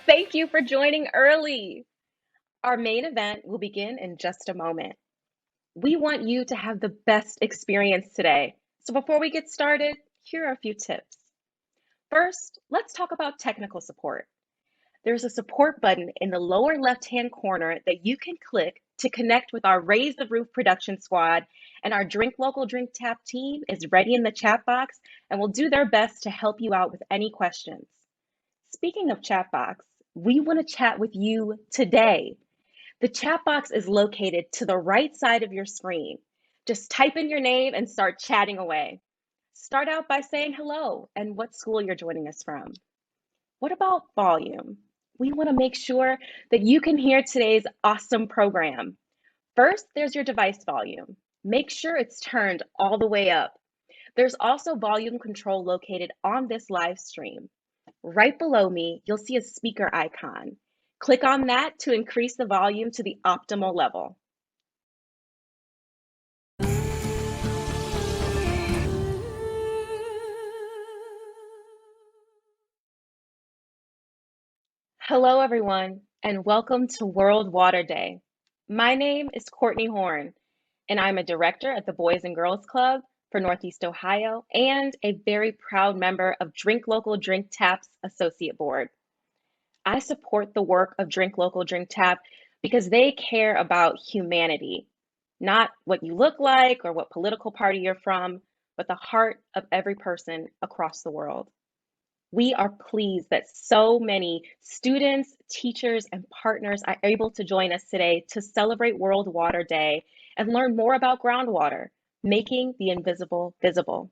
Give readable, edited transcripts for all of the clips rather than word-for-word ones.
Thank you for joining early. Our main event will begin in just a moment. We want you to have the best experience today. So before we get started, here are a few tips. First, let's talk about technical support. There's a support button in the lower left-hand corner that you can click to connect with our Raise the Roof production squad, and our Drink Local Drink Tap team is ready in the chat box and will do their best to help you out with any questions. Speaking of chat box, we want to chat with you today. The chat box is located to the right side of your screen. Just type in your name and start chatting away. Start out by saying hello and what school you're joining us from. What about volume? We want to make sure that you can hear today's awesome program. First, there's your device volume. Make sure it's turned all the way up. There's also volume control located on this live stream. Right below me, you'll see a speaker icon. Click on that to increase the volume to the optimal level. Hello, everyone, and welcome to World Water Day. My name is Courtney Horn, and I'm a director at the Boys and Girls Club for Northeast Ohio and a very proud member of Drink Local Drink Tap's Associate Board. I support the work of Drink Local Drink Tap because they care about humanity, not what you look like or what political party you're from, but the heart of every person across the world. We are pleased that so many students, teachers, and partners are able to join us today to celebrate World Water Day and learn more about groundwater, making the invisible visible.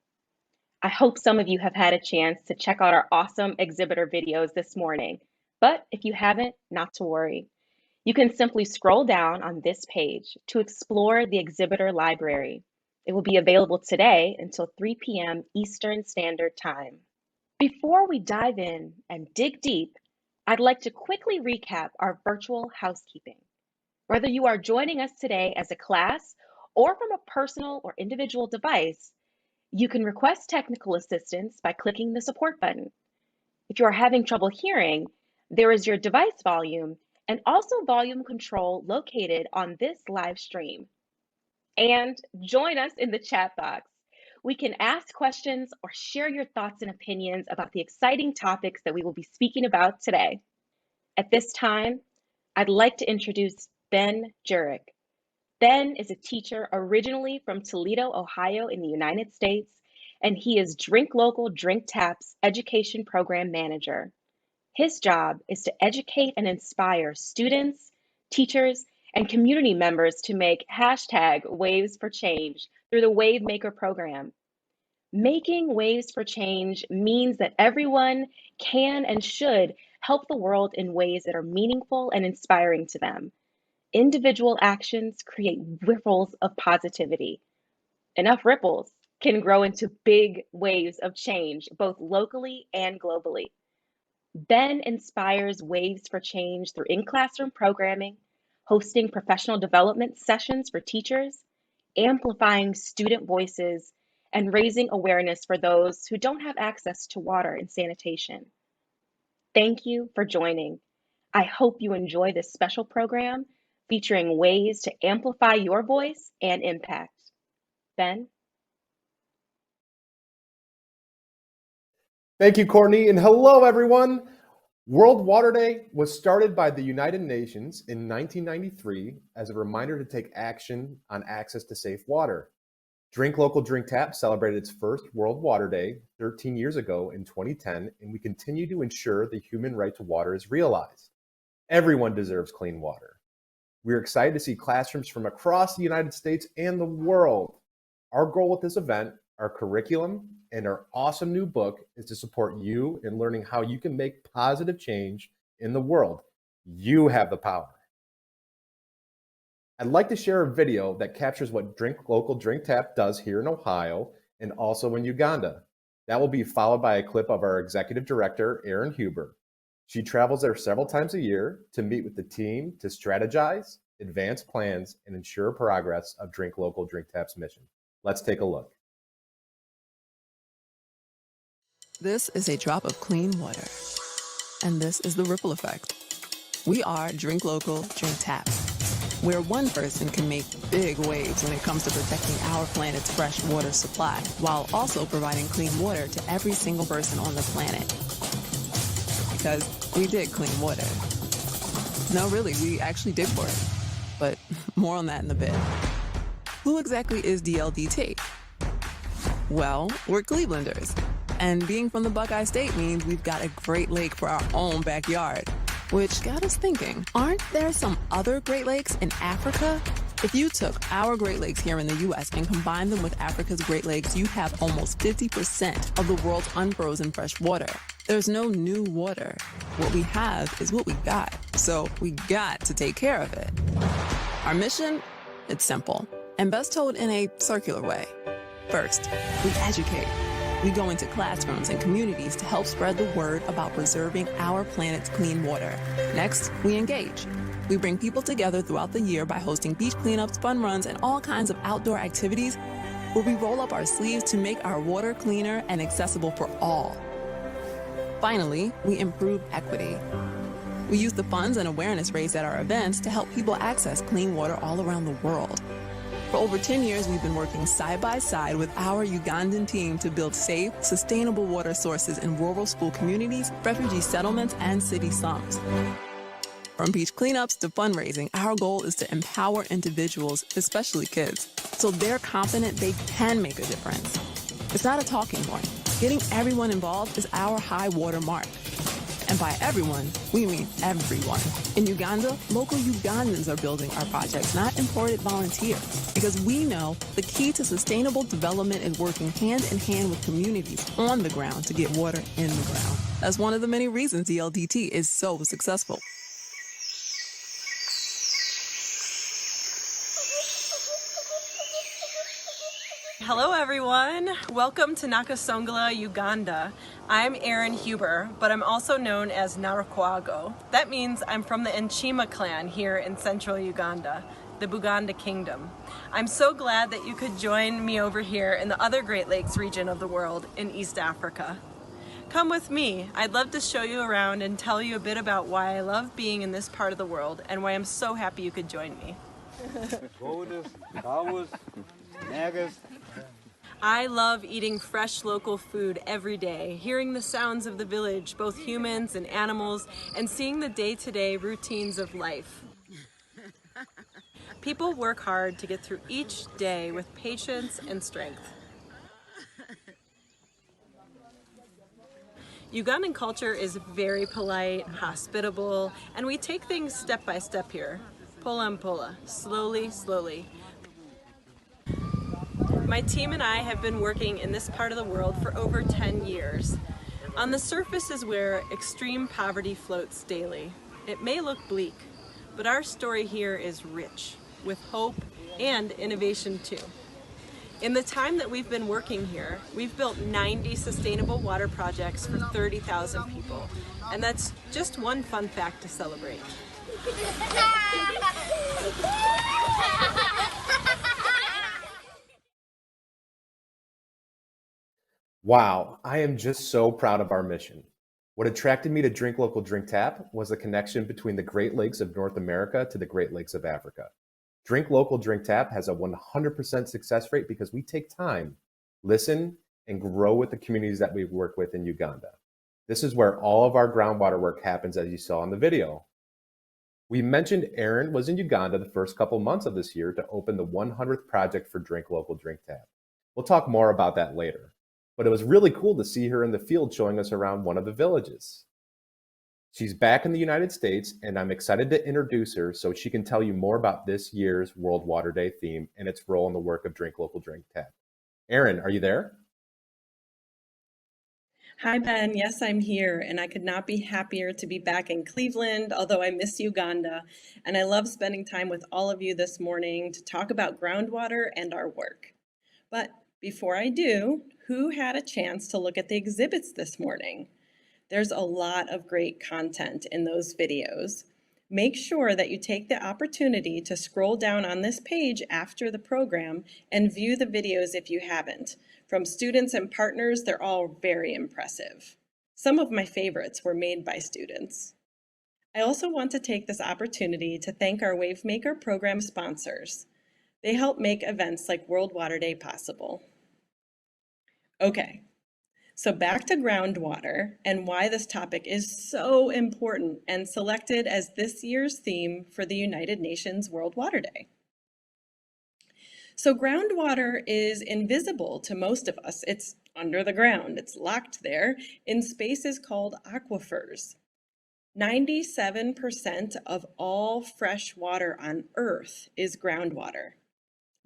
I hope some of you have had a chance to check out our awesome exhibitor videos this morning, but if you haven't, not to worry. You can simply scroll down on this page to explore the exhibitor library. It will be available today until 3 p.m. Eastern Standard Time. Before we dive in and dig deep, I'd like to quickly recap our virtual housekeeping. Whether you are joining us today as a class or from a personal or individual device, you can request technical assistance by clicking the support button. If you are having trouble hearing, there is your device volume and also volume control located on this live stream. And join us in the chat box. We can ask questions or share your thoughts and opinions about the exciting topics that we will be speaking about today. At this time, I'd like to introduce Ben Jurek. Ben is a teacher originally from Toledo, Ohio in the United States, and he is Drink Local Drink Tap's Education Program Manager. His job is to educate and inspire students, teachers, and community members to make #Waves for Change through the Wavemaker program. Making waves for change means that everyone can and should help the world in ways that are meaningful and inspiring to them. Individual actions create ripples of positivity. Enough ripples can grow into big waves of change, both locally and globally. Ben inspires waves for change through in-classroom programming, hosting professional development sessions for teachers, amplifying student voices, and raising awareness for those who don't have access to water and sanitation. Thank you for joining. I hope you enjoy this special program featuring ways to amplify your voice and impact. Ben? Thank you, Courtney, and hello, everyone. World Water Day was started by the United Nations in 1993 as a reminder to take action on access to safe water. Drink Local Drink Tap celebrated its first World Water Day 13 years ago in 2010, and we continue to ensure the human right to water is realized. Everyone deserves clean water. We're excited to see classrooms from across the United States and the world. Our goal with this event, our curriculum, and our awesome new book is to support you in learning how you can make positive change in the world. You have the power. I'd like to share a video that captures what Drink Local Drink Tap does here in Ohio and also in Uganda. That will be followed by a clip of our executive director, Erin Huber. She travels there several times a year to meet with the team to strategize, advance plans, and ensure progress of Drink Local Drink Tap's mission. Let's take a look. This is a drop of clean water And this is the ripple effect. We are Drink Local, Drink Tap, where one person can make big waves when it comes to protecting our planet's fresh water supply, while also providing clean water to every single person on the planet. Because we dig clean water. No, really, we actually dig for it. But more on that in a bit. Who exactly is DLDT? Well, we're Clevelanders. And being from the Buckeye State means we've got a Great Lake for our own backyard. Which got us thinking, aren't there some other Great Lakes in Africa? If you took our Great Lakes here in the U.S. and combined them with Africa's Great Lakes, you'd have almost 50% of the world's unfrozen fresh water. There's no new water. What we have is what we got. So we got to take care of it. Our mission? It's simple, and best told in a circular way. First, we educate. We go into classrooms and communities to help spread the word about preserving our planet's clean water. Next, we engage. We bring people together throughout the year by hosting beach cleanups, fun runs, and all kinds of outdoor activities where we roll up our sleeves to make our water cleaner and accessible for all. Finally, we improve equity. We use the funds and awareness raised at our events to help people access clean water all around the world. For over 10 years, we've been working side by side with our Ugandan team to build safe, sustainable water sources in rural school communities, refugee settlements, and city slums. From beach cleanups to fundraising, our goal is to empower individuals, especially kids, so they're confident they can make a difference. It's not a talking point. Getting everyone involved is our high water mark. And by everyone, we mean everyone. In Uganda, local Ugandans are building our projects, not imported volunteers. Because we know the key to sustainable development is working hand in hand with communities on the ground to get water in the ground. That's one of the many reasons DLDT is so successful. Hello everyone, welcome to Nakasongola, Uganda. I'm Erin Huber, but I'm also known as Narakwago. That means I'm from the Nchima clan here in central Uganda, the Buganda Kingdom. I'm so glad that you could join me over here in the other Great Lakes region of the world in East Africa. Come with me, I'd love to show you around and tell you a bit about why I love being in this part of the world and why I'm so happy you could join me. I love eating fresh local food every day, hearing the sounds of the village, both humans and animals, and seeing the day-to-day routines of life. People work hard to get through each day with patience and strength. Ugandan culture is very polite, hospitable, and we take things step by step here. Pola and pola, slowly, slowly. My team and I have been working in this part of the world for over 10 years. On the surface is where extreme poverty floats daily. It may look bleak, but our story here is rich, with hope and innovation too. In the time that we've been working here, we've built 90 sustainable water projects for 30,000 people. And that's just one fun fact to celebrate. Wow, I am just so proud of our mission. What attracted me to Drink Local, Drink Tap was the connection between the Great Lakes of North America to the Great Lakes of Africa. Drink Local, Drink Tap has a 100% success rate because we take time, listen, and grow with the communities that we work with in Uganda. This is where all of our groundwater work happens, as you saw in the video. We mentioned Erin was in Uganda the first couple months of this year to open the 100th project for Drink Local, Drink Tap. We'll talk more about that later. But it was really cool to see her in the field showing us around one of the villages. She's back in the United States, and I'm excited to introduce her so she can tell you more about this year's World Water Day theme and its role in the work of Drink Local, Drink Tap. Erin, are you there? Hi Ben, yes I'm here and I could not be happier to be back in Cleveland, although I miss Uganda, and I love spending time with all of you this morning to talk about groundwater and our work. But before I do, who had a chance to look at the exhibits this morning? There's a lot of great content in those videos. Make sure that you take the opportunity to scroll down on this page after the program and view the videos if you haven't. From students and partners, they're all very impressive. Some of my favorites were made by students. I also want to take this opportunity to thank our Wavemaker program sponsors. They help make events like World Water Day possible. Okay, so back to groundwater and why this topic is so important and selected as this year's theme for the United Nations World Water Day. So groundwater is invisible to most of us. It's under the ground. It's locked there in spaces called aquifers. 97% of all fresh water on Earth is groundwater.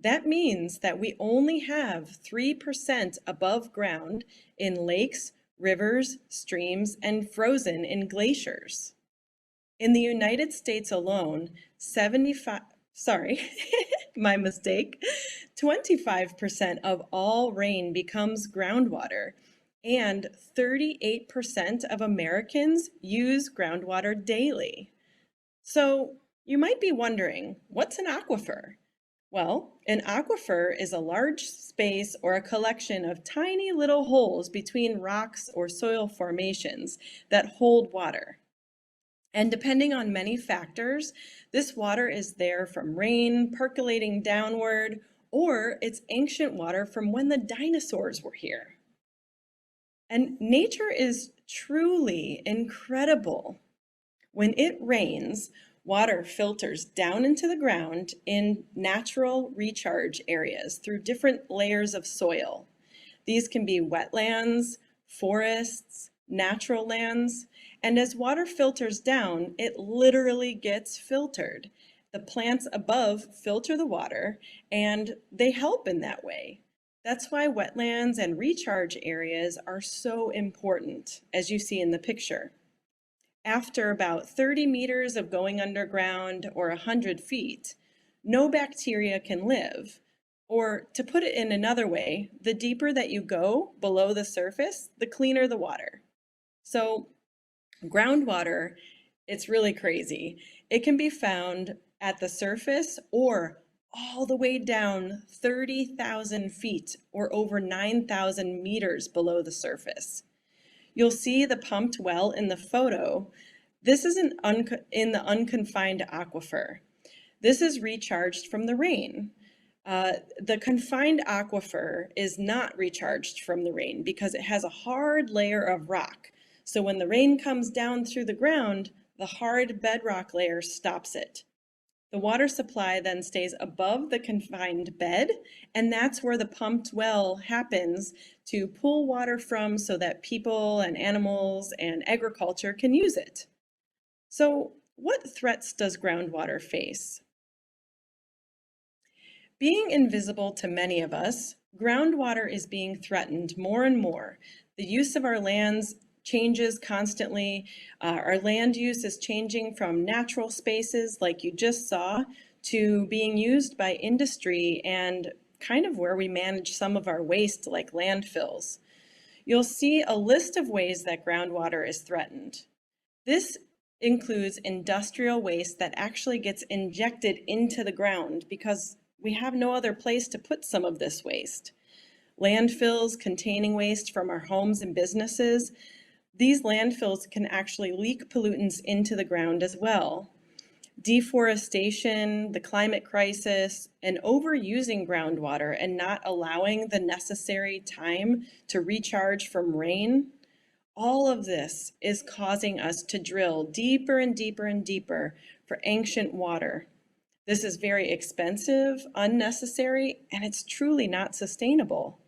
That means that we only have 3% above ground in lakes, rivers, streams, and frozen in glaciers. In the United States alone, 25% of all rain becomes groundwater, and 38% of Americans use groundwater daily. So you might be wondering, what's an aquifer? Well, an aquifer is a large space or a collection of tiny little holes between rocks or soil formations that hold water. And depending on many factors, this water is there from rain percolating downward, or it's ancient water from when the dinosaurs were here. And nature is truly incredible. When it rains, water filters down into the ground in natural recharge areas through different layers of soil. These can be wetlands, forests, natural lands, and as water filters down, it literally gets filtered. The plants above filter the water, and they help in that way. That's why wetlands and recharge areas are so important, as you see in the picture. After about 30 meters of going underground or 100 feet, no bacteria can live. Or to put it in another way, the deeper that you go below the surface, the cleaner the water. So groundwater, it's really crazy. It can be found at the surface or all the way down 30,000 feet or over 9,000 meters below the surface. You'll see the pumped well in the photo. This is in the unconfined aquifer. This is recharged from the rain. The confined aquifer is not recharged from the rain because it has a hard layer of rock. So when the rain comes down through the ground, the hard bedrock layer stops it. The water supply then stays above the confined bed, and that's where the pumped well happens to pull water from so that people and animals and agriculture can use it. So, what threats does groundwater face? Being invisible to many of us, groundwater is being threatened more and more. The use of our lands changes constantly. Our land use is changing from natural spaces like you just saw to being used by industry and kind of where we manage some of our waste like landfills. You'll see a list of ways that groundwater is threatened. This includes industrial waste that actually gets injected into the ground because we have no other place to put some of this waste. Landfills containing waste from our homes and businesses. These landfills can actually leak pollutants into the ground as well. Deforestation, the climate crisis, and overusing groundwater and not allowing the necessary time to recharge from rain, all of this is causing us to drill deeper and deeper and deeper for ancient water. This is very expensive, unnecessary, and it's truly not sustainable.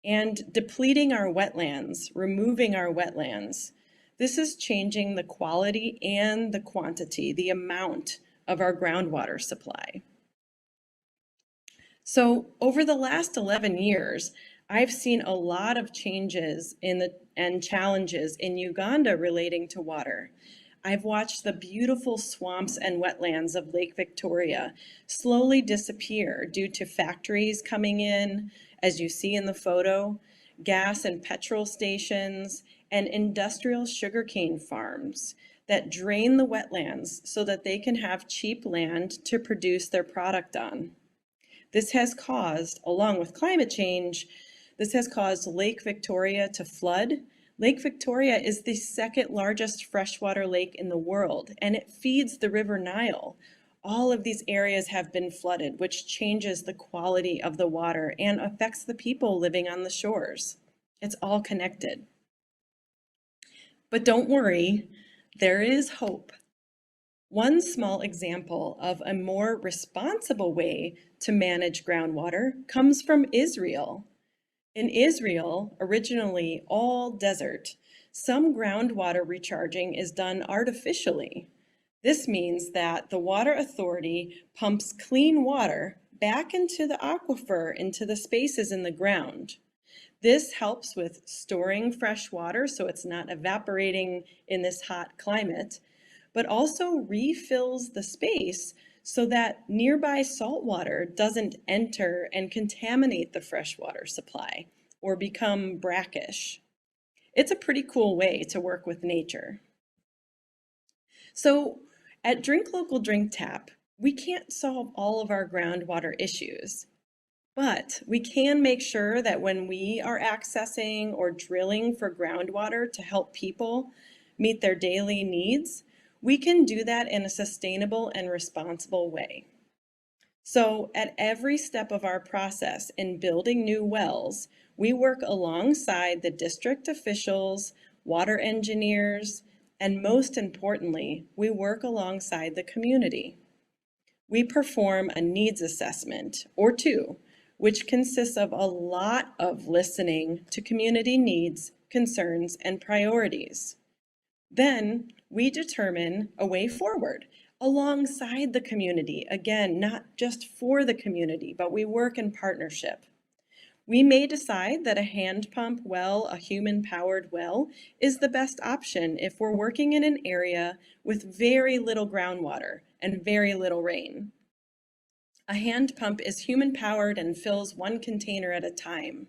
And depleting our wetlands, removing our wetlands. This is changing the quality and the quantity, the amount of our groundwater supply. So over the last 11 years, I've seen a lot of changes and challenges in Uganda relating to water. I've watched the beautiful swamps and wetlands of Lake Victoria slowly disappear due to factories coming in, as you see in the photo, gas and petrol stations, and industrial sugarcane farms that drain the wetlands so that they can have cheap land to produce their product on. This has caused, along with climate change, this has caused Lake Victoria to flood, Lake Victoria is the second largest freshwater lake in the world, and it feeds the River Nile. All of these areas have been flooded, which changes the quality of the water and affects the people living on the shores. It's all connected. But don't worry, there is hope. One small example of a more responsible way to manage groundwater comes from Israel. In Israel, originally all desert, some groundwater recharging is done artificially. This means that the water authority pumps clean water back into the aquifer, into the spaces in the ground. This helps with storing fresh water so it's not evaporating in this hot climate, but also refills the space so that nearby salt water doesn't enter and contaminate the freshwater supply or become brackish. It's a pretty cool way to work with nature. So at Drink Local Drink Tap, we can't solve all of our groundwater issues, but we can make sure that when we are accessing or drilling for groundwater to help people meet their daily needs, we can do that in a sustainable and responsible way. So at every step of our process in building new wells, we work alongside the district officials, water engineers, and most importantly, we work alongside the community. We perform a needs assessment, or two, which consists of a lot of listening to community needs, concerns, and priorities. Then we determine a way forward alongside the community. Again, not just for the community, but we work in partnership. We may decide that a hand pump well, a human-powered well, is the best option if we're working in an area with very little groundwater and very little rain. A hand pump is human-powered and fills one container at a time.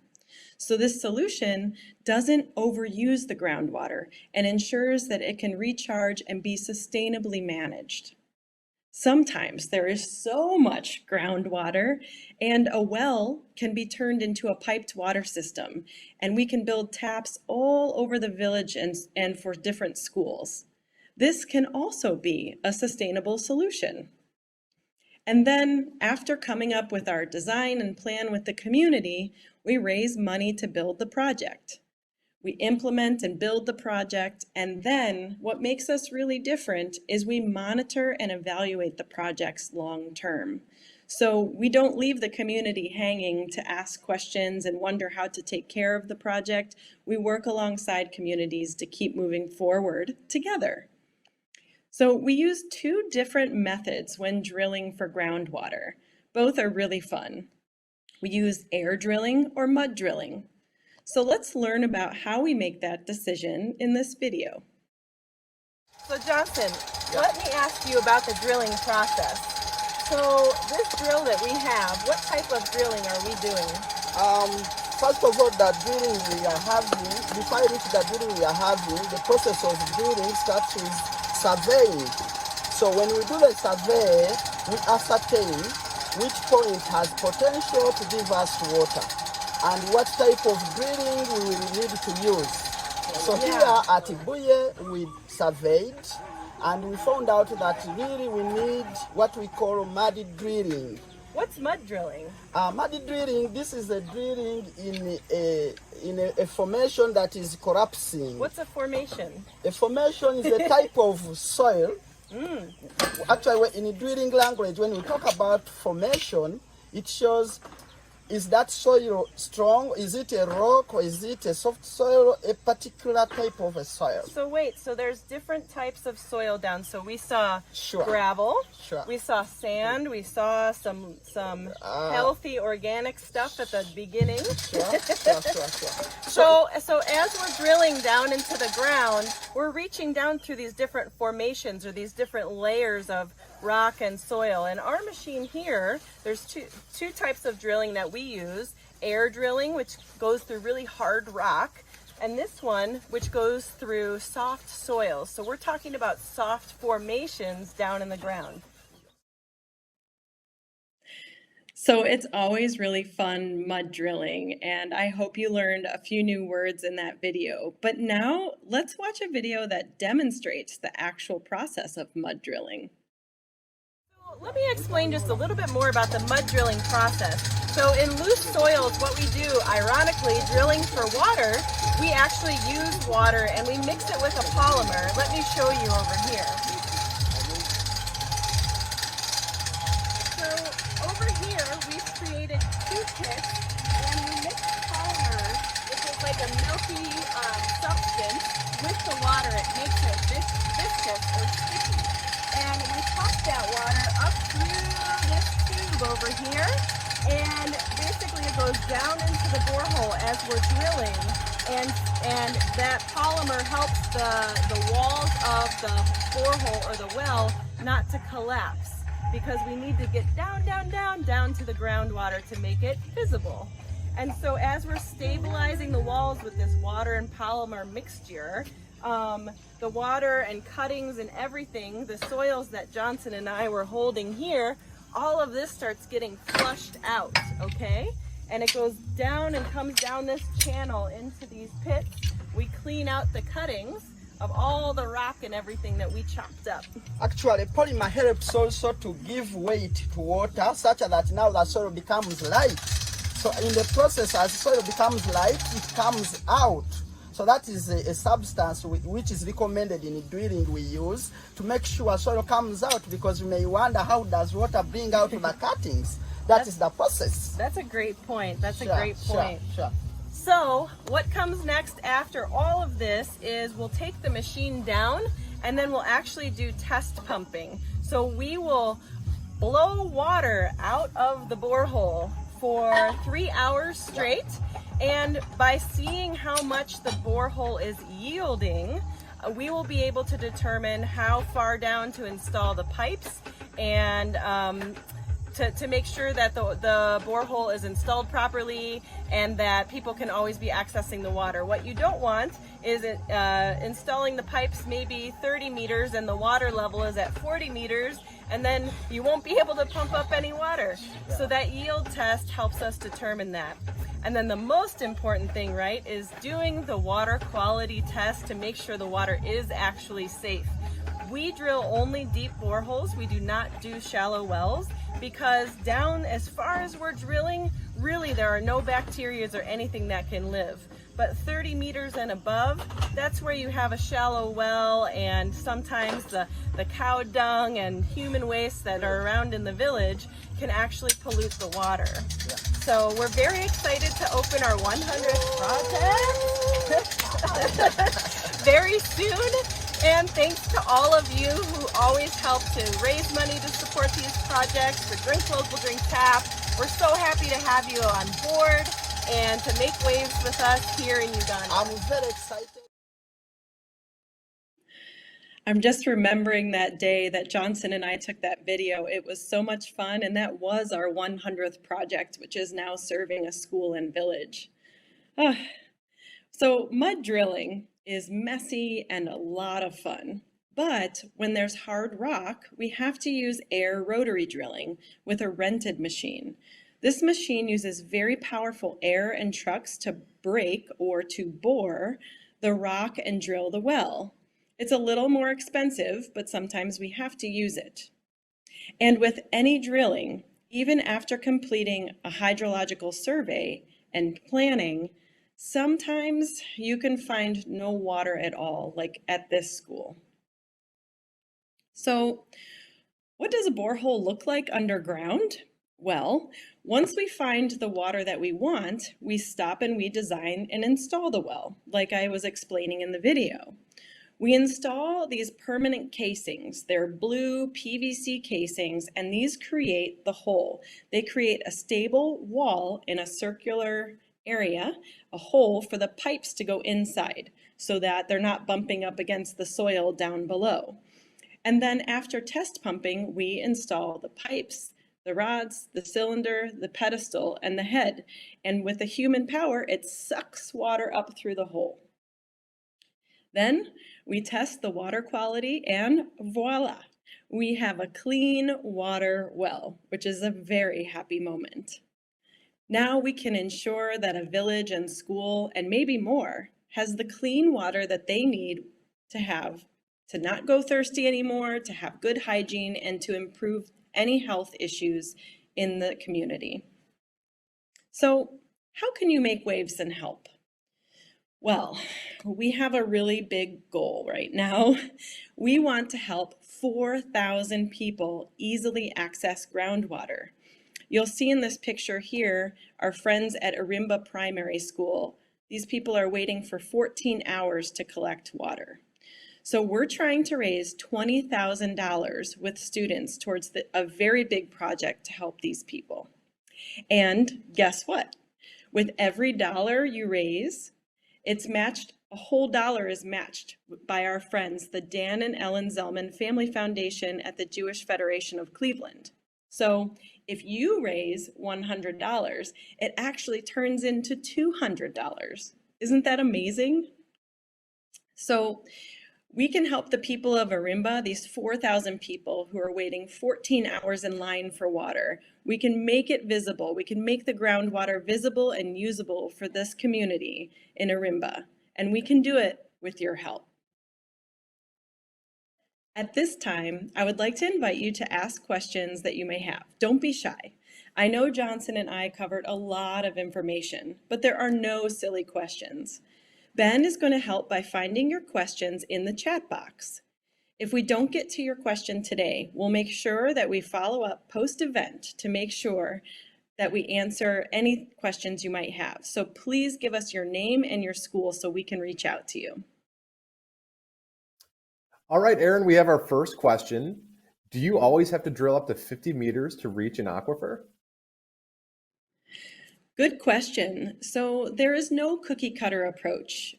So this solution doesn't overuse the groundwater and ensures that it can recharge and be sustainably managed. Sometimes there is so much groundwater and a well can be turned into a piped water system, and we can build taps all over the village and for different schools. This can also be a sustainable solution. And then after coming up with our design and plan with the community, we raise money to build the project. We implement and build the project, and then what makes us really different is we monitor and evaluate the projects long term. So we don't leave the community hanging to ask questions and wonder how to take care of the project. We work alongside communities to keep moving forward together. So we use two different methods when drilling for groundwater. Both are really fun. We use air drilling or mud drilling. So let's learn about how we make that decision in this video. So Johnson, let me ask you about the drilling process. So this drill that we have, what type of drilling are we doing? First of all, the drilling we are having, before I reach the drilling we are having, the process of drilling starts with surveying. So when we do the survey, we ascertain which point has potential to give us water and what type of drilling we will need to use. So here at Ibuye, we surveyed and we found out that really we need what we call muddy drilling. What's mud drilling? Muddy drilling, this is a drilling in a formation that is collapsing. What's a formation? A formation is a type of soil. Actually, in drilling language, when we talk about formation, it shows, is that soil strong? Is it a rock or is it a soft soil? A particular type of a soil. So wait, so there's different types of soil down. So we saw Sure. gravel, Sure. we saw sand, we saw some healthy organic stuff at the beginning. Sure. So as we're drilling down into the ground, we're reaching down through these different formations or these different layers of rock and soil. And our machine here, there's two types of drilling that we use. Air drilling, which goes through really hard rock, and this one, which goes through soft soil. So we're talking about soft formations down in the ground. So it's always really fun mud drilling, and I hope you learned a few new words in that video. But now let's watch a video that demonstrates the actual process of mud drilling. Let me explain just a little bit more about the mud drilling process. So in loose soils, what we do, ironically, drilling for water, we actually use water and we mix it with a polymer. Let me show you over here. So over here, we've created two pits and we mix the polymer, which is like a milky substance, with the water. It makes it viscous or sticky. And we pump that water up through this tube over here, and basically it goes down into the borehole as we're drilling, and that polymer helps the walls of the borehole or the well not to collapse, because we need to get down to the groundwater to make it visible. And so as we're stabilizing the walls with this water and polymer mixture, the water and cuttings and everything, the soils that Johnson and I were holding here, all of this starts getting flushed out, okay? And it goes down and comes down this channel into these pits. We clean out the cuttings of all the rock and everything that we chopped up. Actually, polymer helps also to give weight to water, such that now the soil becomes light. So in the process, as soil becomes light, it comes out. So that is a substance which is recommended in drilling we use to make sure soil comes out, because you may wonder, how does water bring out the cuttings? That is the process. That's a great point. That's Sure, a great point. Sure. So what comes next after all of this is we'll take the machine down and then we'll actually do test pumping. So we will blow water out of the borehole for 3 hours straight. And by seeing how much the borehole is yielding, we will be able to determine how far down to install the pipes and to make sure that the borehole is installed properly and that people can always be accessing the water. What you don't want is installing the pipes maybe 30 meters and the water level is at 40 meters, and then you won't be able to pump up any water. So that yield test helps us determine that. And then the most important thing, right, is doing the water quality test to make sure the water is actually safe. We drill only deep boreholes. We do not do shallow wells, because down as far as we're drilling, really there are no bacteria or anything that can live. But 30 meters and above, that's where you have a shallow well, and sometimes the cow dung and human waste that are around in the village can actually pollute the water. Yeah. So we're very excited to open our 100th project very soon. And thanks to all of you who always help to raise money to support these projects, for Drink Local, Drink Tap. We're so happy to have you on board and to make waves with us here in Uganda. I'm very excited. I'm just remembering that day that Johnson and I took that video. It was so much fun, and that was our 100th project, which is now serving a school and village. So mud drilling is messy and a lot of fun. But when there's hard rock, we have to use air rotary drilling with a rented machine. This machine uses very powerful air and trucks to break or to bore the rock and drill the well. It's a little more expensive, but sometimes we have to use it. And with any drilling, even after completing a hydrological survey and planning, sometimes you can find no water at all, like at this school. So, what does a borehole look like underground? Well, once we find the water that we want, we stop and we design and install the well, like I was explaining in the video. We install these permanent casings. They're blue PVC casings, and these create the hole. They create a stable wall in a circular area, a hole for the pipes to go inside so that they're not bumping up against the soil down below. And then after test pumping, we install the pipes, the rods, the cylinder, the pedestal, and the head. And with the human power, it sucks water up through the hole. Then we test the water quality, and voila, We have a clean water well, which is a very happy moment. Now we can ensure that a village and school, and maybe more, has the clean water that they need to have, to not go thirsty anymore, to have good hygiene, and to improve any health issues in the community. So, how can you make waves and help? Well, we have a really big goal right now. We want to help 4,000 people easily access groundwater. You'll see in this picture here our friends at Arimba Primary School. These people are waiting for 14 hours to collect water. So we're trying to raise $20,000 with students towards a very big project to help these people. And guess what? With every dollar you raise, it's matched, a whole dollar is matched by our friends, the Dan and Ellen Zellman Family Foundation at the Jewish Federation of Cleveland. So if you raise $100, it actually turns into $200. Isn't that amazing? So we can help the people of Arimba, these 4,000 people who are waiting 14 hours in line for water. We can make it visible. We can make the groundwater visible and usable for this community in Arimba. And we can do it with your help. At this time, I would like to invite you to ask questions that you may have. Don't be shy. I know Johnson and I covered a lot of information, but there are no silly questions. Ben is going to help by finding your questions in the chat box. If we don't get to your question today, we'll make sure that we follow up post-event to make sure that we answer any questions you might have. So please give us your name and your school so we can reach out to you. All right, Erin, we have our first question. Do you always have to drill up to 50 meters to reach an aquifer? Good question. So there is no cookie cutter approach.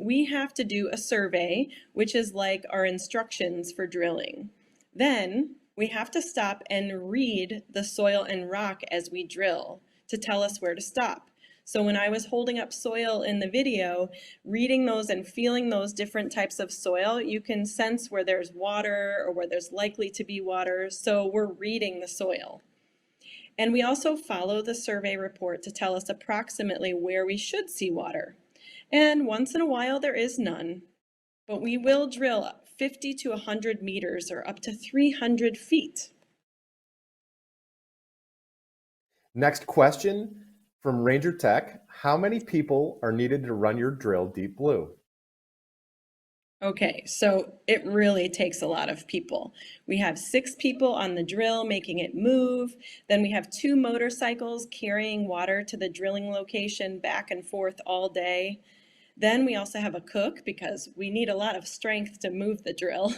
We have to do a survey, which is like our instructions for drilling. Then we have to stop and read the soil and rock as we drill to tell us where to stop. So when I was holding up soil in the video, reading those and feeling those different types of soil, you can sense where there's water or where there's likely to be water. So we're reading the soil. And we also follow the survey report to tell us approximately where we should see water. And once in a while there is none, but we will drill 50 to 100 meters or up to 300 feet. Next question from Ranger Tech. How many people are needed to run your drill deep blue? Okay, so it really takes a lot of people. We have 6 people on the drill making it move. Then we have 2 motorcycles carrying water to the drilling location back and forth all day. Then we also have a cook because we need a lot of strength to move the drill.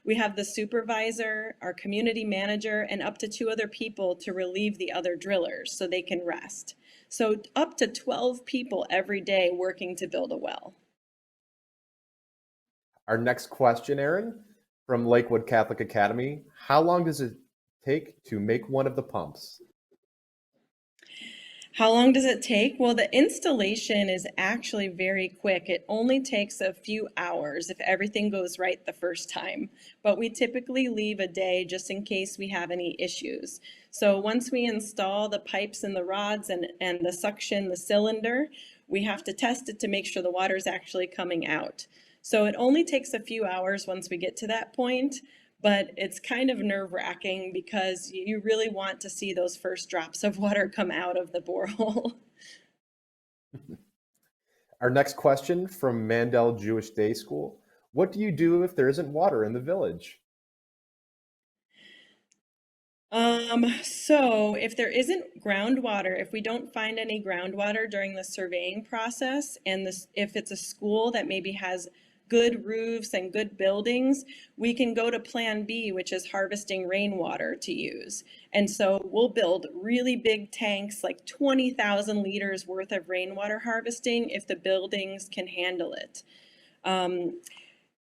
We have the supervisor, our community manager, and up to 2 other people to relieve the other drillers so they can rest. So up to 12 people every day working to build a well. Our next question, Erin, from Lakewood Catholic Academy. How long does it take to make one of the pumps? How long does it take? Well, the installation is actually very quick. It only takes a few hours if everything goes right the first time. But we typically leave a day just in case we have any issues. So once we install the pipes and the rods and the suction, the cylinder, we have to test it to make sure the water is actually coming out. So it only takes a few hours once we get to that point, but it's kind of nerve-wracking because you really want to see those first drops of water come out of the borehole. Our next question from Mandel Jewish Day School. What do you do if there isn't water in the village? So if there isn't groundwater, if we don't find any groundwater during the surveying process, and if it's a school that maybe has good roofs and good buildings, we can go to plan B, which is harvesting rainwater to use. And so we'll build really big tanks, like 20,000 liters worth of rainwater harvesting if the buildings can handle it.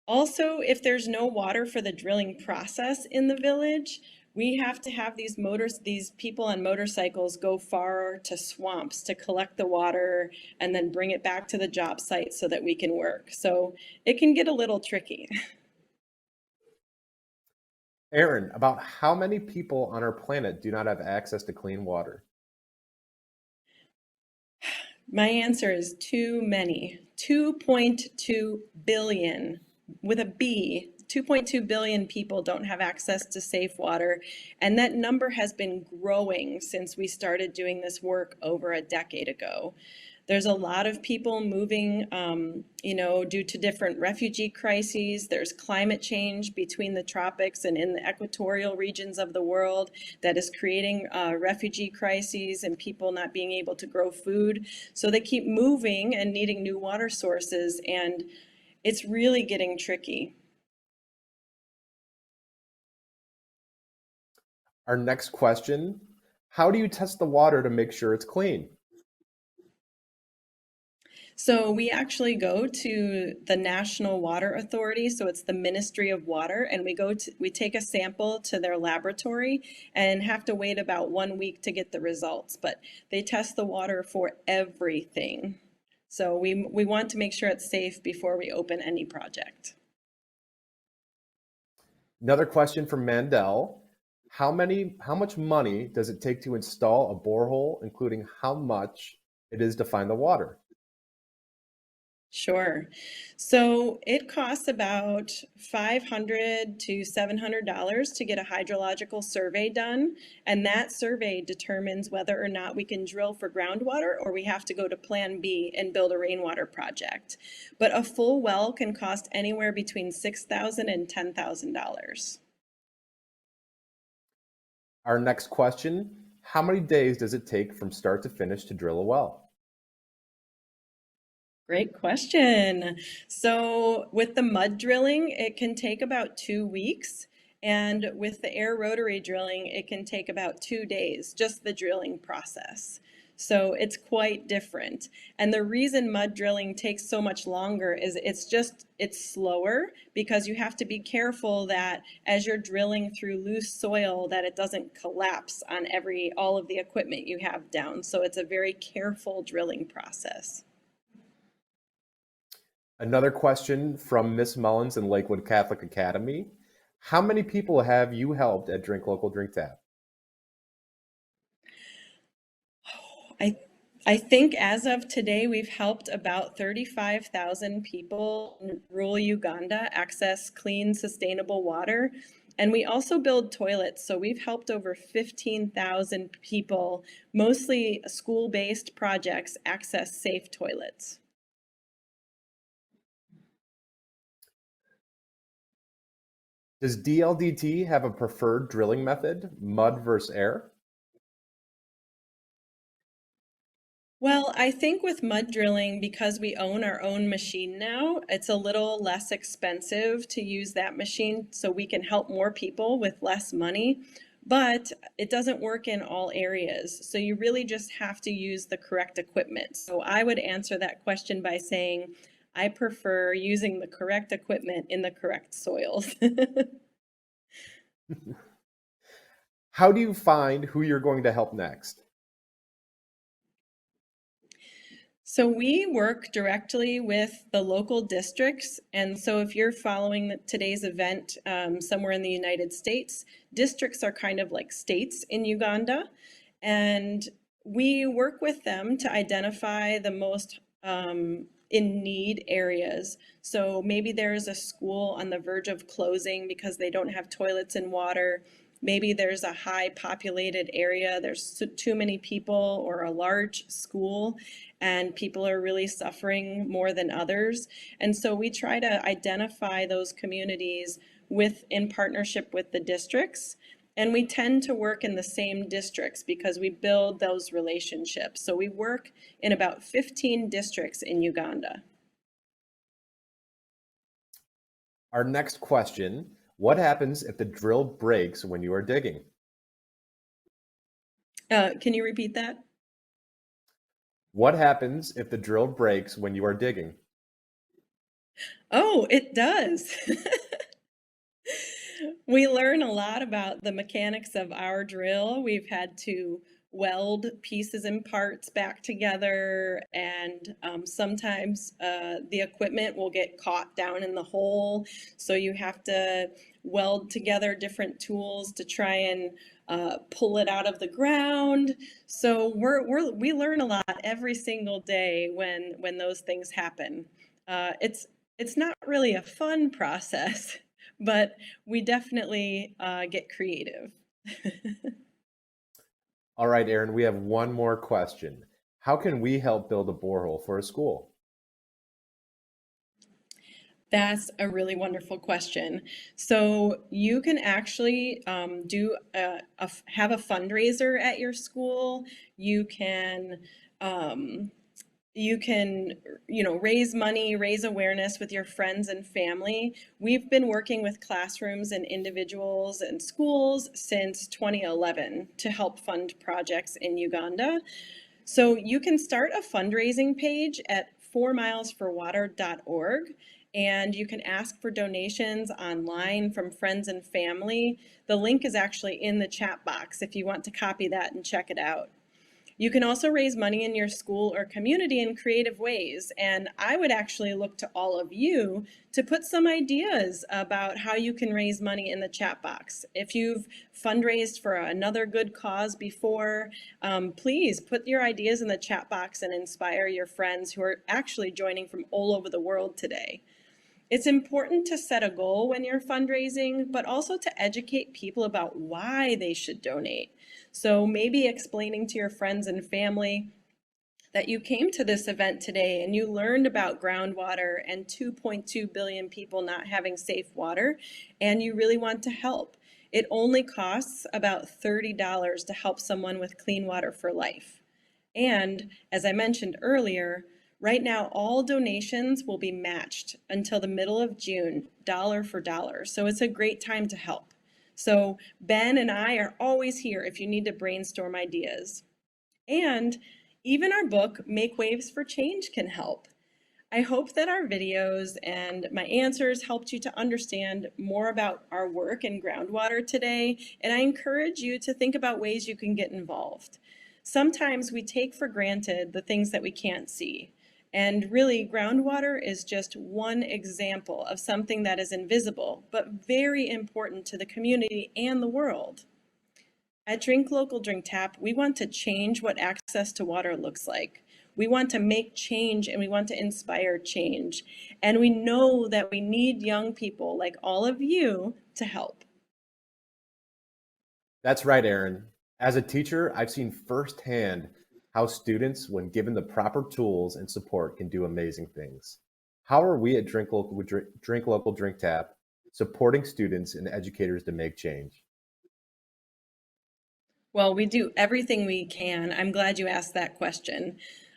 Also, if there's no water for the drilling process in the village, we have to have these people on motorcycles go far to swamps to collect the water and then bring it back to the job site so that we can work. So it can get a little tricky. Erin, about how many people on our planet do not have access to clean water? My answer is too many. 2.2 billion with a B. 2.2 billion people don't have access to safe water, and that number has been growing since we started doing this work over a decade ago. There's a lot of people moving, due to different refugee crises. There's climate change between the tropics and in the equatorial regions of the world that is creating refugee crises and people not being able to grow food. So they keep moving and needing new water sources, and it's really getting tricky. Our next question, how do you test the water to make sure it's clean? So we actually go to the National Water Authority, so it's the Ministry of Water, and we take a sample to their laboratory and have to wait about 1 week to get the results. But they test the water for everything. So we want to make sure it's safe before we open any project. Another question from Mandel. How much money does it take to install a borehole, including how much it is to find the water? Sure. So it costs about $500 to $700 to get a hydrological survey done, and that survey determines whether or not we can drill for groundwater or we have to go to Plan B and build a rainwater project. But a full well can cost anywhere between $6,000 and $10,000. Our next question, how many days does it take from start to finish to drill a well? Great question. So with the mud drilling, it can take about 2 weeks. And with the air rotary drilling, it can take about 2 days, just the drilling process. So it's quite different. And the reason mud drilling takes so much longer is it's slower because you have to be careful that as you're drilling through loose soil that it doesn't collapse on all of the equipment you have down. So it's a very careful drilling process. Another question from Miss Mullins in Lakewood Catholic Academy. How many people have you helped at Drink Local, Drink Tap? I think as of today, we've helped about 35,000 people in rural Uganda access clean, sustainable water. And we also build toilets. So we've helped over 15,000 people, mostly school-based projects, access safe toilets. Does DLDT have a preferred drilling method, mud versus air? Well, I think with mud drilling, because we own our own machine now, it's a little less expensive to use that machine so we can help more people with less money. But it doesn't work in all areas. So you really just have to use the correct equipment. So I would answer that question by saying, I prefer using the correct equipment in the correct soils. How do you find who you're going to help next? So we work directly with the local districts. And so if you're following today's event somewhere in the United States, districts are kind of like states in Uganda. And we work with them to identify the most in need areas. So maybe there's a school on the verge of closing because they don't have toilets and water. Maybe there's a high populated area, there's too many people, or a large school, and people are really suffering more than others. And so we try to identify those communities in partnership with the districts. And we tend to work in the same districts because we build those relationships. So we work in about 15 districts in Uganda. Our next question, what happens if the drill breaks when you are digging? Can you repeat that? What happens if the drill breaks when you are digging? Oh, it does. We learn a lot about the mechanics of our drill. We've had to weld pieces and parts back together, and sometimes the equipment will get caught down in the hole. So you have to weld together different tools to try and pull it out of the ground. So we learn a lot every single day when those things happen. It's not really a fun process, but we definitely get creative. All right, Erin, we have one more question. How can we help build a borehole for a school? That's a really wonderful question. So you can actually have a fundraiser at your school. You can um, you can raise money, raise awareness with your friends and family. We've been working with classrooms and individuals and schools since 2011 to help fund projects in Uganda. So you can start a fundraising page at 4milesforwater.org, and you can ask for donations online from friends and family. The link is actually in the chat box if you want to copy that and check it out. You can also raise money in your school or community in creative ways, and I would actually look to all of you to put some ideas about how you can raise money in the chat box. If you've fundraised for another good cause before, please put your ideas in the chat box and inspire your friends who are actually joining from all over the world today. It's important to set a goal when you're fundraising, but also to educate people about why they should donate. So maybe explaining to your friends and family that you came to this event today and you learned about groundwater and 2.2 billion people not having safe water, and you really want to help. It only costs about $30 to help someone with clean water for life. And as I mentioned earlier, right now all donations will be matched until the middle of June, dollar for dollar. So it's a great time to help. So Ben and I are always here if you need to brainstorm ideas. And even our book, Make Waves for Change, can help. I hope that our videos and my answers helped you to understand more about our work in groundwater today, and I encourage you to think about ways you can get involved. Sometimes we take for granted the things that we can't see, and really groundwater is just one example of something that is invisible, but very important to the community and the world. At Drink Local, Drink Tap, we want to change what access to water looks like. We want to make change and we want to inspire change. And we know that we need young people like all of you to help. That's right, Erin. As a teacher, I've seen firsthand how students, when given the proper tools and support, can do amazing things. How are we at Drink Local, Drink Tap supporting students and educators to make change? Well, we do everything we can. I'm glad you asked that question.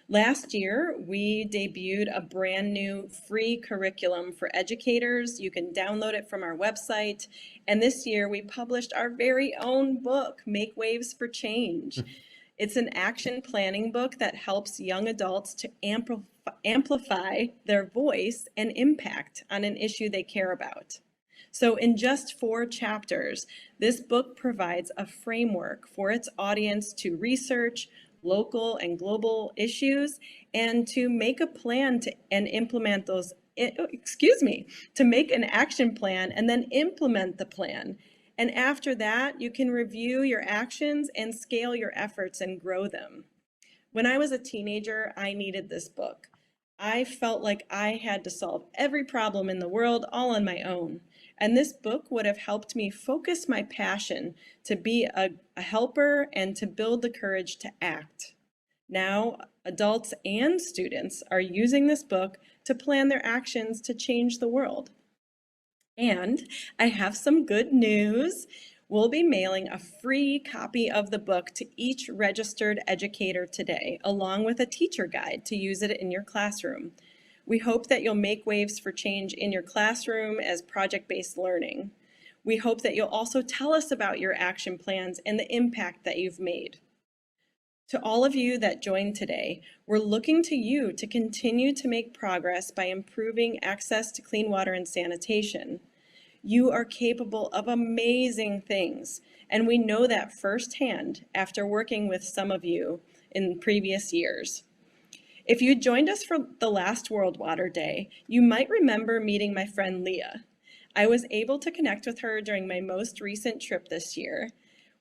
Last year, we debuted a brand new free curriculum for educators. You can download it from our website. And this year, we published our very own book, Make Waves for Change. It's an action planning book that helps young adults to amplify their voice and impact on an issue they care about. So in just 4 chapters, this book provides a framework for its audience to research local and global issues and to make a plan and implement those, to make an action plan and then implement the plan. And after that, you can review your actions and scale your efforts and grow them. When I was a teenager, I needed this book. I felt like I had to solve every problem in the world all on my own. And this book would have helped me focus my passion to be a helper and to build the courage to act. Now, adults and students are using this book to plan their actions to change the world. And I have some good news. We'll be mailing a free copy of the book to each registered educator today, along with a teacher guide to use it in your classroom. We hope that you'll make waves for change in your classroom as project-based learning. We hope that you'll also tell us about your action plans and the impact that you've made. To all of you that joined today, we're looking to you to continue to make progress by improving access to clean water and sanitation. You are capable of amazing things, and we know that firsthand after working with some of you in previous years. If you joined us for the last World Water Day, you might remember meeting my friend Leah. I was able to connect with her during my most recent trip this year.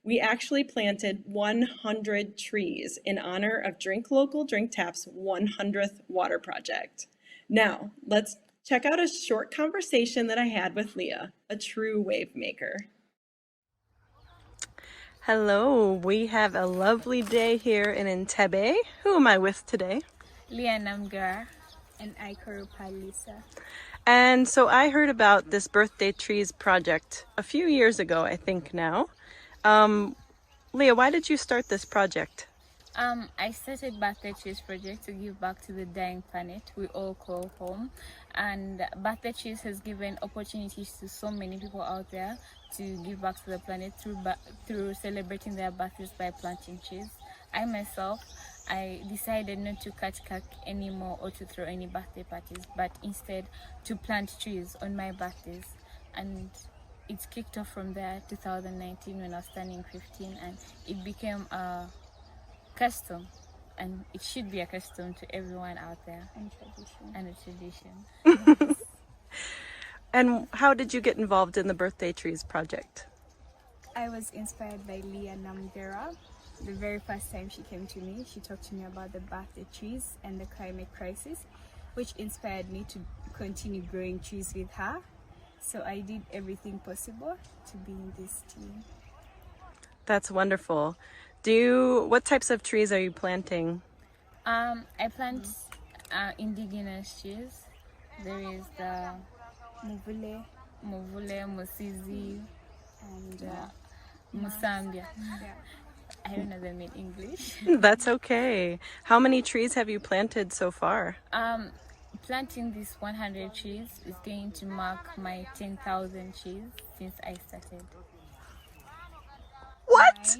We actually planted 100 trees in honor of Drink Local, Drink Tap's 100th water project. Now, let's check out a short conversation that I had with Leah, a true wave maker. Hello, we have a lovely day here in Entebbe. Who am I with today? Leah Namgar and Aikoro Palisa. And so I heard about this Birthday Trees project a few years ago, I think now. Leah, why did you start this project? I started Birthday Trees project to give back to the dying planet we all call home, and Birthday Trees has given opportunities to so many people out there to give back to the planet through celebrating their birthdays by planting trees. I myself, I decided not to cut cake anymore or to throw any birthday parties, but instead to plant trees on my birthdays. And it's kicked off from there, 2019, when I was turning 15, and it became a custom, and it should be a custom to everyone out there, and a tradition. And how did you get involved in the Birthday Trees project? I was inspired by Leah Namgera. The very first time she came to me, she talked to me about the birthday trees and the climate crisis, which inspired me to continue growing trees with her. So I did everything possible to be in this team. That's wonderful. What types of trees are you planting? I plant indigenous trees. There is the Muvule, Musizi, and Musambia. I don't know them in English. That's okay. How many trees have you planted so far? Planting these 100 trees is going to mark my 10,000 trees since I started. What?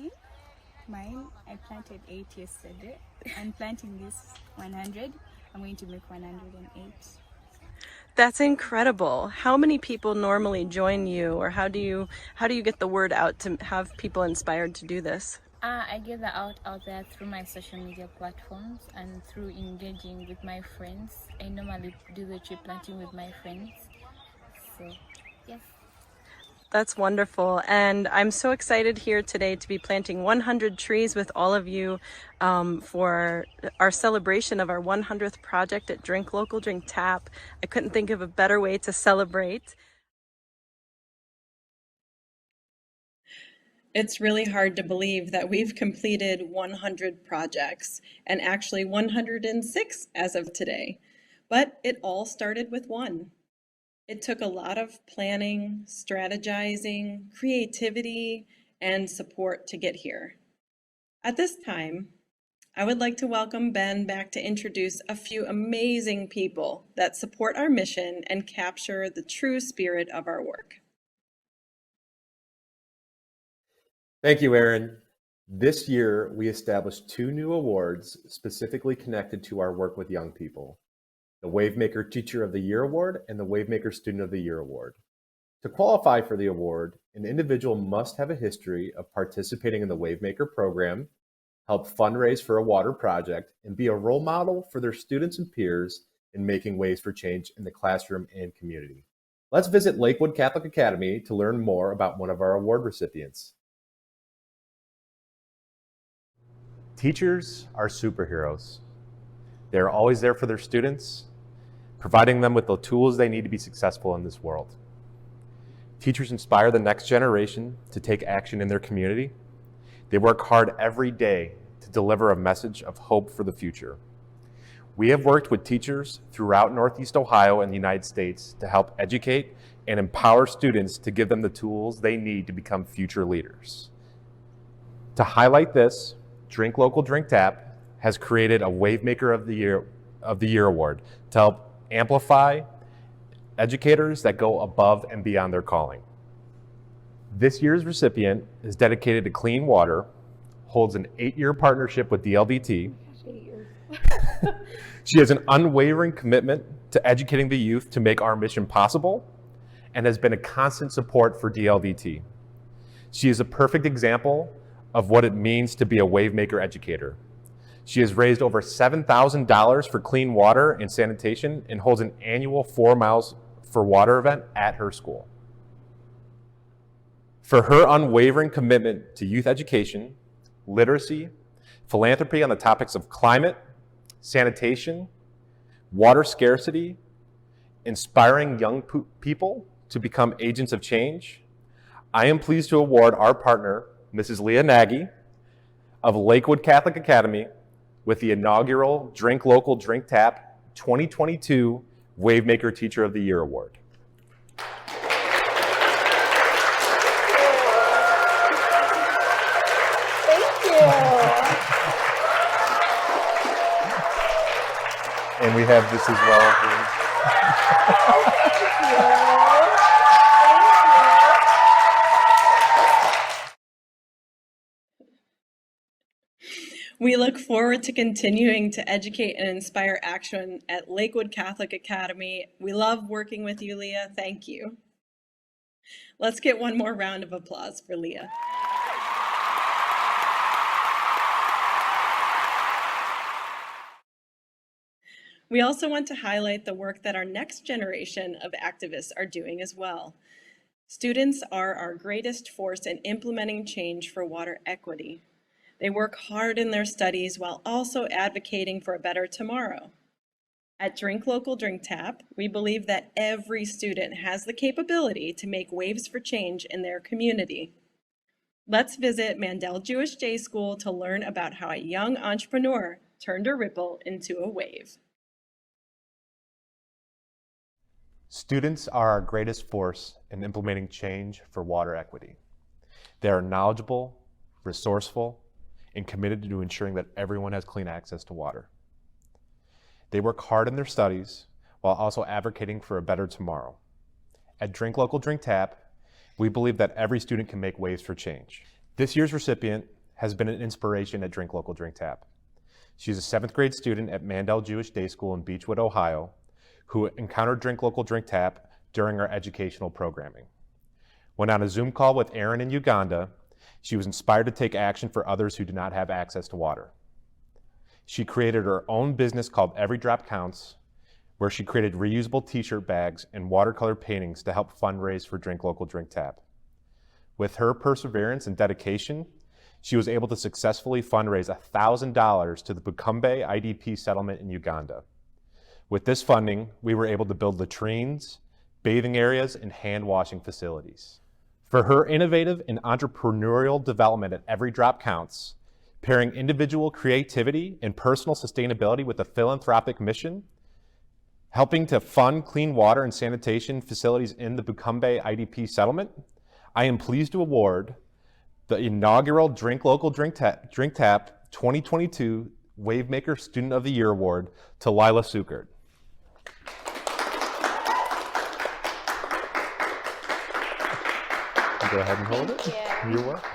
Mine, I planted 8 yesterday. I'm planting this 100. I'm going to make 108. That's incredible. How many people normally join you, or how do you get the word out to have people inspired to do this? I get that out there through my social media platforms and through engaging with my friends. I normally do the tree planting with my friends. So, yes. That's wonderful. And I'm so excited here today to be planting 100 trees with all of you for our celebration of our 100th project at Drink Local, Drink Tap. I couldn't think of a better way to celebrate. It's really hard to believe that we've completed 100 projects, and actually 106 as of today. But it all started with one. It took a lot of planning, strategizing, creativity, and support to get here. At this time, I would like to welcome Ben back to introduce a few amazing people that support our mission and capture the true spirit of our work. Thank you, Erin. This year, we established 2 new awards specifically connected to our work with young people: the Wavemaker Teacher of the Year Award and the Wavemaker Student of the Year Award. To qualify for the award, an individual must have a history of participating in the Wavemaker program, help fundraise for a water project, and be a role model for their students and peers in making waves for change in the classroom and community. Let's visit Lakewood Catholic Academy to learn more about one of our award recipients. Teachers are superheroes. They're always there for their students, providing them with the tools they need to be successful in this world. Teachers inspire the next generation to take action in their community. They work hard every day to deliver a message of hope for the future. We have worked with teachers throughout Northeast Ohio and the United States to help educate and empower students to give them the tools they need to become future leaders. To highlight this, Drink Local, Drink Tap has created a Wavemaker of the Year Award to help amplify educators that go above and beyond their calling. This year's recipient is dedicated to clean water, holds an 8-year partnership with DLVT. She has an unwavering commitment to educating the youth to make our mission possible, and has been a constant support for DLVT. She is a perfect example of what it means to be a Wavemaker educator. She has raised over $7,000 for clean water and sanitation and holds an annual 4 Miles for Water event at her school. for her unwavering commitment to youth education, literacy, philanthropy on the topics of climate, sanitation, water scarcity, inspiring young people to become agents of change, I am pleased to award our partner, Mrs. Leah Nagy of Lakewood Catholic Academy, with the inaugural Drink Local, Drink Tap 2022 Wavemaker Teacher of the Year Award. Thank you. And we have this as well. We look forward to continuing to educate and inspire action at Lakewood Catholic Academy. We love working with you, Leah. Thank you. Let's get one more round of applause for Leah. We also want to highlight the work that our next generation of activists are doing as well. Students are our greatest force in implementing change for water equity. They work hard in their studies while also advocating for a better tomorrow. At Drink Local, Drink Tap, we believe that every student has the capability to make waves for change in their community. Let's visit Mandel Jewish Day School to learn about how a young entrepreneur turned a ripple into a wave. Students are our greatest force in implementing change for water equity. They are knowledgeable, resourceful, and committed to ensuring that everyone has clean access to water. They work hard in their studies while also advocating for a better tomorrow. At Drink Local, Drink Tap, we believe that every student can make waves for change. This year's recipient has been an inspiration at Drink Local, Drink Tap. She's a 7th grade student at Mandel Jewish Day School in Beechwood, Ohio, who encountered Drink Local, Drink Tap during our educational programming. When on a Zoom call with Erin in Uganda, she was inspired to take action for others who do not have access to water. She created her own business called Every Drop Counts, where she created reusable t-shirt bags and watercolor paintings to help fundraise for Drink Local, Drink Tap. With her perseverance and dedication, she was able to successfully fundraise $1,000 to the Bukombe IDP settlement in Uganda. With this funding, we were able to build latrines, bathing areas, and hand washing facilities. For her innovative and entrepreneurial development at Every Drop Counts, pairing individual creativity and personal sustainability with a philanthropic mission, helping to fund clean water and sanitation facilities in the Bukombe IDP settlement, I am pleased to award the inaugural Drink Local, Drink Tap 2022 Wavemaker Student of the Year Award to Lila Sukert. Go ahead and hold it. You're welcome.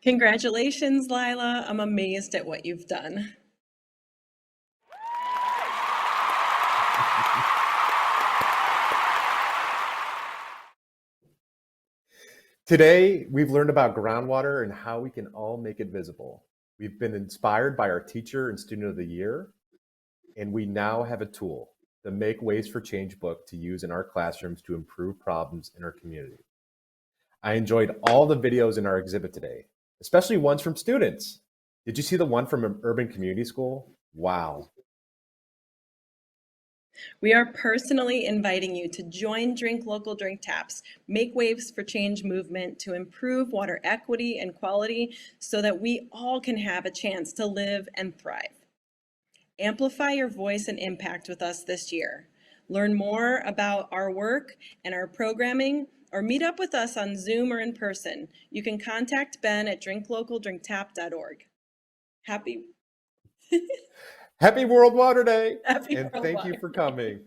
Congratulations, Lila. I'm amazed at what you've done. Today, we've learned about groundwater and how we can all make it visible. We've been inspired by our Teacher and Student of the Year, and we now have a tool, the Make Waves for Change book, to use in our classrooms to improve problems in our community. I enjoyed all the videos in our exhibit today, especially ones from students. Did you see the one from Urban Community School? Wow. We are personally inviting you to join Drink Local, Drink Tap's Make Waves for Change movement to improve water equity and quality so that we all can have a chance to live and thrive. Amplify your voice and impact with us this year. Learn more about our work and our programming, or meet up with us on Zoom or in person. You can contact Ben at drinklocaldrinktap.org. Happy Happy World Water Day! Happy And World thank Water you for coming.